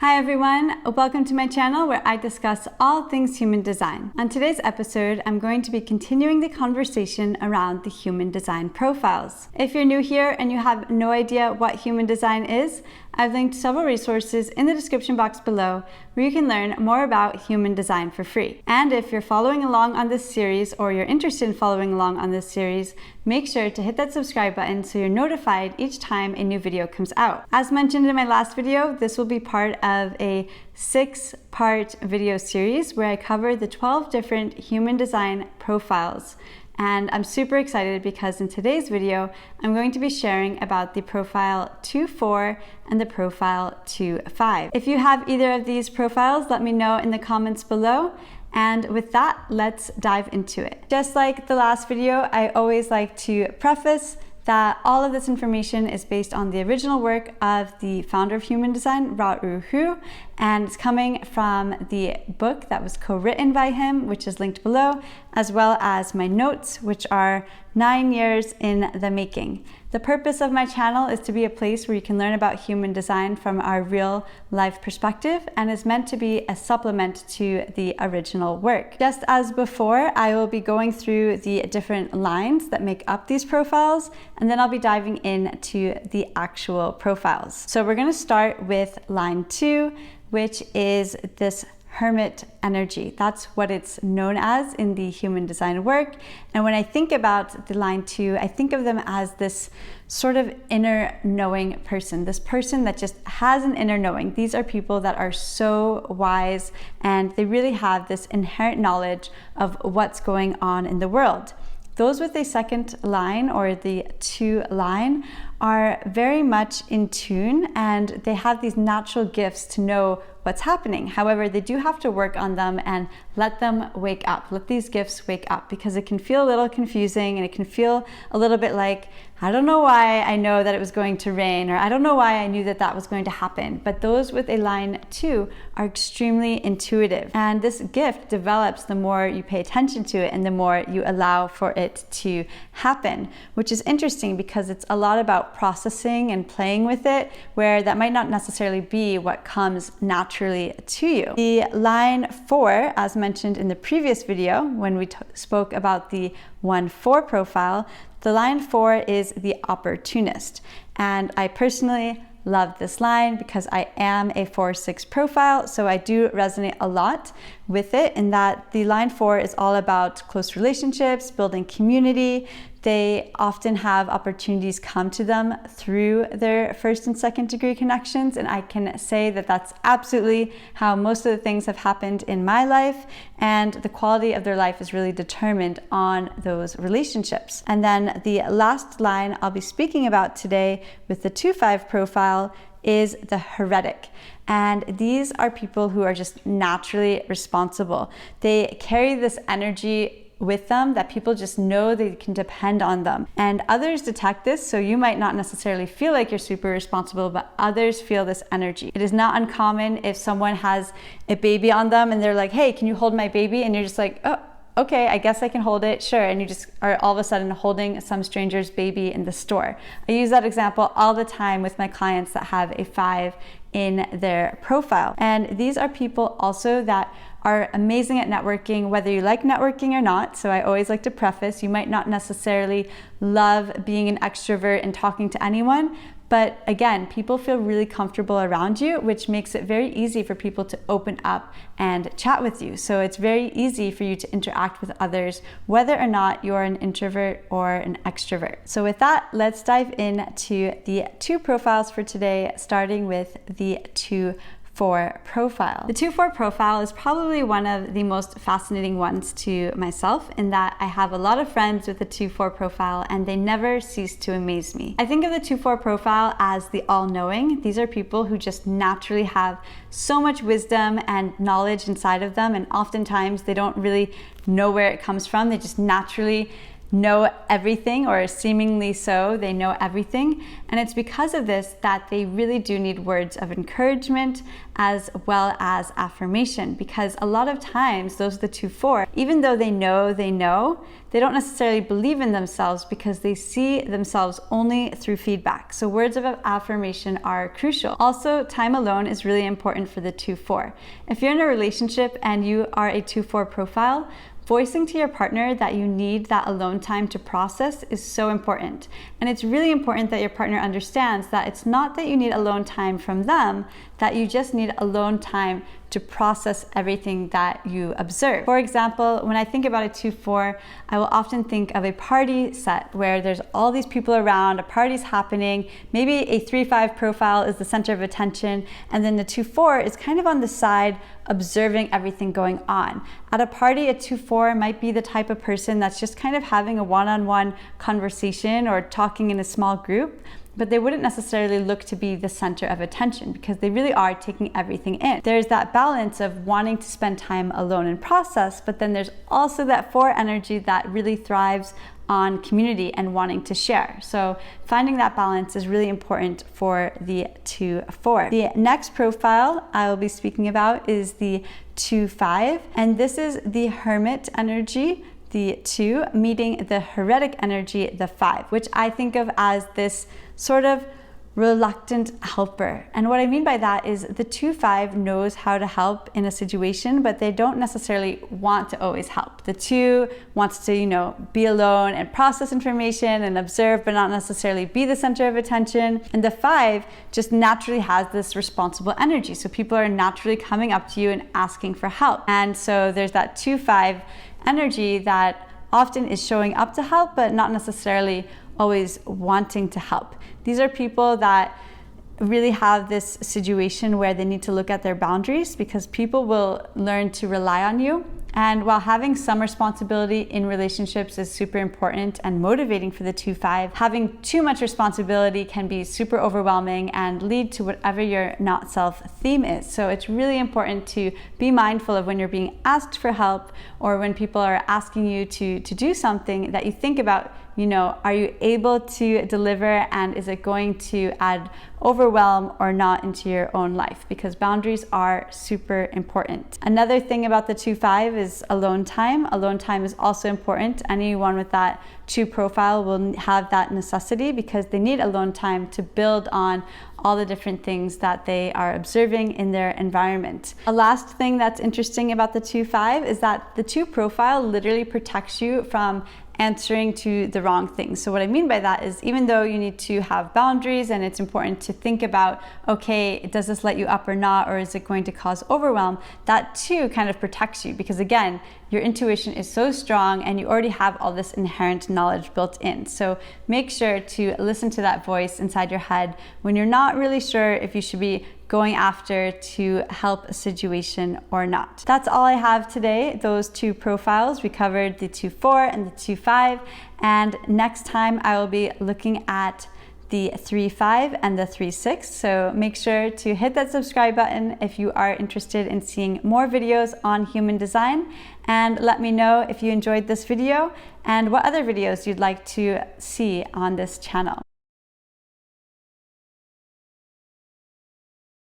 Hi everyone, welcome to my channel where I discuss all things human design. On today's episode, I'm going to be continuing the conversation around the human design profiles. If you're new here and you have no idea what human design is, I've linked several resources in the description box below where you can learn more about human design for free. And if you're following along on this series or you're interested in following along on this series, make sure to hit that subscribe button so you're notified each time a new video comes out. As mentioned in my last video, this will be part of a 6-part video series where I cover the 12 different human design profiles. And I'm super excited because in today's video, I'm going to be sharing about the profile 2-4 and the profile 2-5. If you have either of these profiles, let me know in the comments below. And with that, let's dive into it. Just like the last video, I always like to preface that all of this information is based on the original work of the founder of human design, Ra-Uru Hu, and it's coming from the book that was co-written by him, which is linked below, as well as my notes, which are 9 years in the making. The purpose of my channel is to be a place where you can learn about human design from our real life perspective and is meant to be a supplement to the original work. Just as before, I will be going through the different lines that make up these profiles, and then I'll be diving into the actual profiles. So we're going to start with line 2, which is this hermit energy. That's what it's known as in the human design work. And when I think about the line 2, I think of them as this sort of inner knowing person, this person that just has an inner knowing. These are people that are so wise and they really have this inherent knowledge of what's going on in the world. Those with a second line or the 2 line are very much in tune and they have these natural gifts to know what's happening. However, they do have to work on them and let them wake up. Let these gifts wake up because it can feel a little confusing and it can feel a little bit like, I don't know why I know that it was going to rain, or I don't know why I knew that that was going to happen. But those with a line 2 are extremely intuitive. And this gift develops the more you pay attention to it and the more you allow for it to happen, which is interesting because it's a lot about processing and playing with it, where that might not necessarily be what comes naturally to you. The line 4, as mentioned in the previous video when we spoke about the 1-4 profile, the line 4 is the opportunist. And I personally love this line because I am a 4-6 profile, so I do resonate a lot with it in that the line 4 is all about close relationships, building community. They often have opportunities come to them through their first and second degree connections, and I can say that that's absolutely how most of the things have happened in my life, and the quality of their life is really determined on those relationships. And then the last line I'll be speaking about today with the 2-5 profile is the heretic. And these are people who are just naturally responsible. They carry this energy with them that people just know they can depend on them. And others detect this, so you might not necessarily feel like you're super responsible, but others feel this energy. It is not uncommon if someone has a baby on them and they're like, hey, can you hold my baby? And you're just like, oh, okay, I guess I can hold it, sure. And you just are all of a sudden holding some stranger's baby in the store. I use that example all the time with my clients that have a 5 in their profile. And these are people also that are amazing at networking, whether you like networking or not. So I always like to preface, you might not necessarily love being an extrovert and talking to anyone, but again, people feel really comfortable around you, which makes it very easy for people to open up and chat with you. So it's very easy for you to interact with others, whether or not you're an introvert or an extrovert. So with that, let's dive into the 2 profiles for today, starting with the 2-4 profile. The 2-4 profile is probably one of the most fascinating ones to myself in that I have a lot of friends with the 2-4 profile and they never cease to amaze me. I think of the 2-4 profile as the all-knowing. These are people who just naturally have so much wisdom and knowledge inside of them, and oftentimes they don't really know where it comes from. They just naturally know everything, or seemingly so, they know everything. And it's because of this that they really do need words of encouragement as well as affirmation, because a lot of times those are the 2-4, even though they know, they don't necessarily believe in themselves because they see themselves only through feedback. So words of affirmation are crucial. Also, time alone is really important for the 2-4. If you're in a relationship and you are a 2-4 profile, voicing to your partner that you need that alone time to process is so important. And it's really important that your partner understands that it's not that you need alone time from them, that you just need alone time to process everything that you observe. For example, when I think about a 2-4, I will often think of a party set where there's all these people around, a party's happening, maybe a 3-5 profile is the center of attention, and then the 2-4 is kind of on the side observing everything going on. At a party, a 2-4 might be the type of person that's just kind of having a one-on-one conversation or talking in a small group, but they wouldn't necessarily look to be the center of attention because they really are taking everything in. There's that balance of wanting to spend time alone and process, but then there's also that 4 energy that really thrives on community and wanting to share. So finding that balance is really important for the 2-4. The next profile I will be speaking about is the 2-5, and this is the hermit energy, the 2, meeting the heretic energy, the 5, which I think of as this sort of reluctant helper. And what I mean by that is the 2-5 knows how to help in a situation, but they don't necessarily want to always help. The 2 wants to, be alone and process information and observe, but not necessarily be the center of attention. And the 5 just naturally has this responsible energy. So people are naturally coming up to you and asking for help. And so there's that 2-5 energy that often is showing up to help, but not necessarily always wanting to help. These are people that really have this situation where they need to look at their boundaries because people will learn to rely on you. And while having some responsibility in relationships is super important and motivating for the 2-5, having too much responsibility can be super overwhelming and lead to whatever your not self theme is. So it's really important to be mindful of when you're being asked for help or when people are asking you to do something, that you think about, are you able to deliver, and is it going to add overwhelm or not into your own life? Because boundaries are super important. Another thing about the 2-5 is alone time. Alone time is also important. Anyone with that 2 profile will have that necessity because they need alone time to build on all the different things that they are observing in their environment. A last thing that's interesting about the 2-5 is that the 2 profile literally protects you from answering to the wrong things. So what I mean by that is, even though you need to have boundaries and it's important to think about, okay, does this let you up or not, or is it going to cause overwhelm? That too kind of protects you because, again, your intuition is so strong and you already have all this inherent knowledge built in. So make sure to listen to that voice inside your head when you're not really sure if you should be going after to help a situation or not. That's all I have today, those 2 profiles. We covered the 2-4 and the 2-5, and next time I will be looking at the 3-5 and the 3-6. So make sure to hit that subscribe button if you are interested in seeing more videos on human design, and let me know if you enjoyed this video and what other videos you'd like to see on this channel.